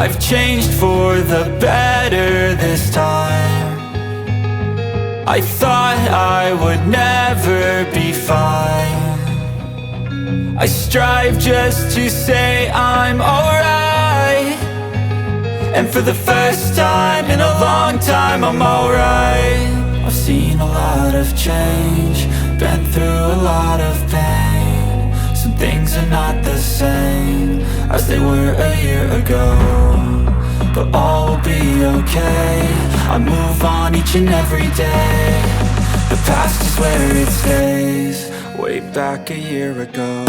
I've changed for the better this time. I thought I would never be fine. I strive just to say I'm alright, and for the first time in a long time I'm alright. I've seen a lot of change, been through a lot of pain. Some things are not the same as they were a year ago, but all will be okay. I move on each and every day. The past is where it stays, way back a year ago.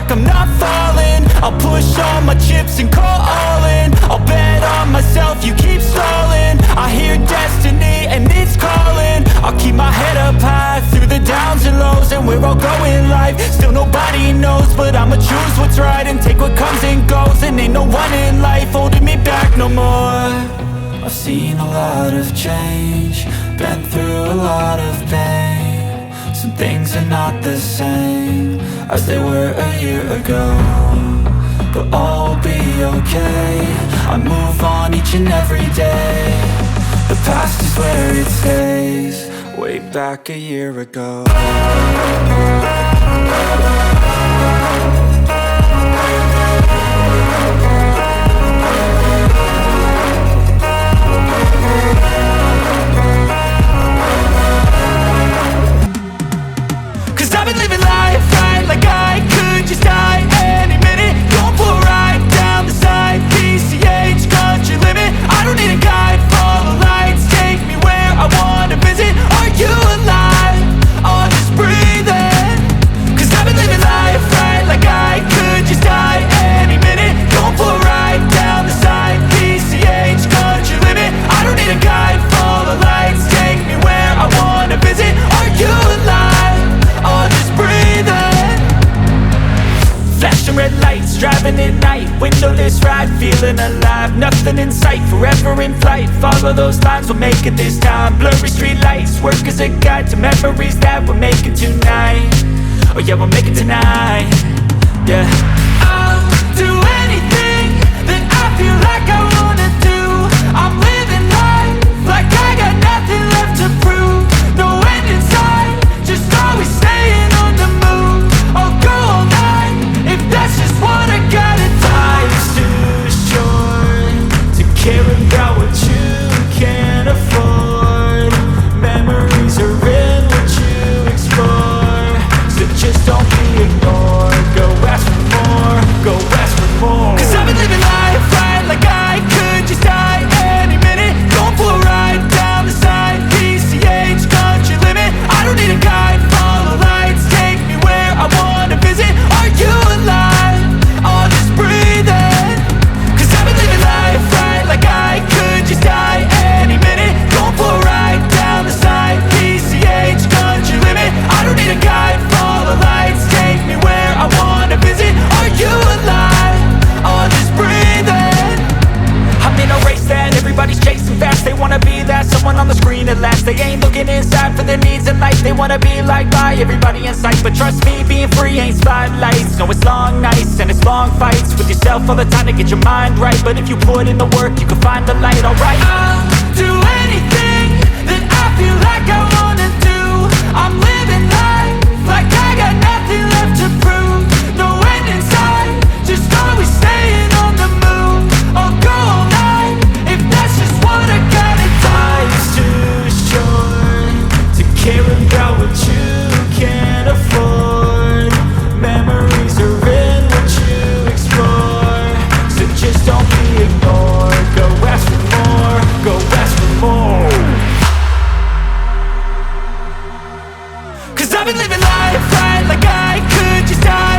I'm not falling, I'll push all my chips and call all in. I'll bet on myself, you keep stalling. I hear destiny and it's calling. I'll keep my head up high through the downs and lows, and we're all going life. Still nobody knows, but I'ma choose what's right and take what comes and goes. And ain't no one in life holding me back no more. I've seen a lot of change, been through a lot of pain. Some things are not the same as they were a year ago, but all will be okay. I move on each and every day. The past is where it stays, way back a year ago. feeling alive. Nothing in sight, forever in flight. Follow those lines, we'll make it this time. Blurry street lights, work as a guide to memories that we're making tonight. Oh yeah, we'll make it tonight. Yeah, I'll do anything that I feel like I wanna do. I'm living life like I got nothing left to prove. No end in sight, just always staying on the move. I'll go all night if that's just what I gotta do. Life's too short to care about what you can't afford. Memories are in what you explore, so just don't be ignored. Go ask for more, go ask for more. 'Cause I've been living life right like I could just die any minute. Going for a ride down the side, PCH, country limit. I don't need a guide, follow lights, take me where I wanna visit. Are you alive? Or just breathing? 'Cause I've been living life right like I could just die any minute. Going for a ride down the side, PCH, country limit. I don't need a guide, follow lights, take me where I wanna visit. Are you alive? Or just breathing? I'm in a race that everybody's chasing fast. They wanna be that someone on the screen at last. They ain't looking inside for their needs in life. They wanna be liked by everybody in sight. But trust me, being free ain't spotlights. No, it's long nights and it's long fights with yourself all the time to get your mind right. But if you put in the work, you can find the light, alright? I'll do anything that I feel like I wanna do. I'm living life like I got nothing left to prove. No end in sight, just always staying on the move. I'll go all night if that's just what I gotta do. Life's too short to care about what you can't afford. Memories are in what you explore, so just don't be ignored. Go ask for more, go ask for more. 'Cause I've been living life right like I could just die